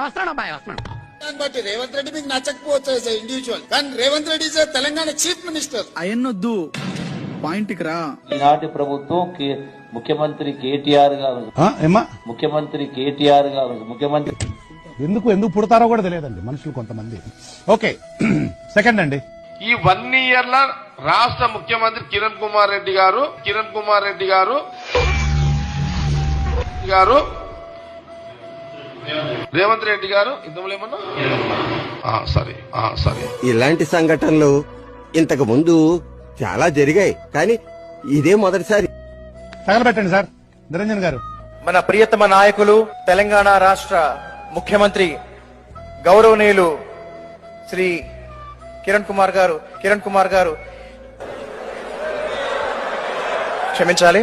వస్తున్నాను అబ్బాయి వస్తున్నాను. బట్టి రేవంత్ రెడ్డి మీకు నచ్చకపోవచ్చు ఇండివిజువల్, కానీ Revanth Reddy is Telangana chief minister. అయన్నొద్దు, పాయింట్కి రా. ఈనాటి ప్రభుత్వం ముఖ్యమంత్రి కేటీఆర్ గారు ముఖ్యమంత్రి ఎందుకు పుడతారో కూడా తెలియదండి మనుషులు కొంతమంది. ఓకే సెకండ్ అండి, ఈ 1 year ల రాష్ట్ర ముఖ్యమంత్రి కిరణ్ కుమార్ రెడ్డి గారు రేవంత్ రెడ్డి గారు ఇందులో ఏమన్నా సరే ఇలాంటి సంఘటనలు ఇంతకు ముందు చాలా జరిగాయి, కానీ ఇదే మొదటిసారి. తగలబెట్టండి సార్. నిరంజన్ గారు, మన ప్రియతమ నాయకులు తెలంగాణ రాష్ట్ర ముఖ్యమంత్రి గౌరవనీయులు శ్రీ కిరణ్ కుమార్ గారు క్షమించాలి.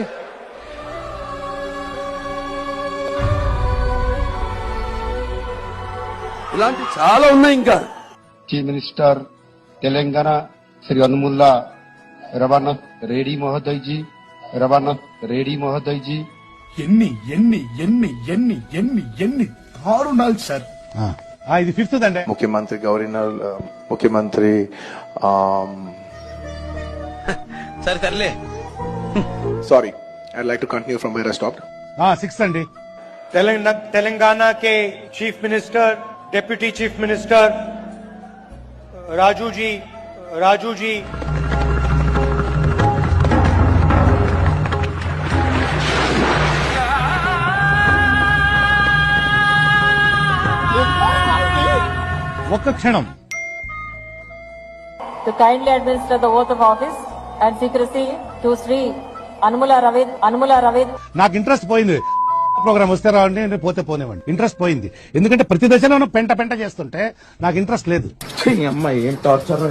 ఇలాంటి చాలా ఉన్నాయి. ఇంకా చీఫ్ మినిస్టర్ తెలంగాణ శ్రీ అనుముల్లా రవాణా రెడ్డి మహోదయ్ జీ ఎన్ని దారుణాలు సార్. ఇది ఫిఫ్త్ అండి. ముఖ్యమంత్రి సర్లే. Sorry, I'd like to continue from where I stopped. Sixth అండి. తెలంగాణ के chief minister deputy chief minister Raju ji ఒక్క క్షణం. To kindly administer the oath of office and secrecy to Sri Anmula Ravid. నాకు ఇంట్రెస్ట్ పోయింది. ప్రోగ్రామ్ వస్తే రావండి, పోతే పోనివ్వండి. ఇంట్రెస్ట్ పోయింది, ఎందుకంటే ప్రతి దశలోనూ పెంట చేస్తుంటే నాకు ఇంట్రెస్ట్ లేదు. అమ్మాయి ఏం టార్చర్.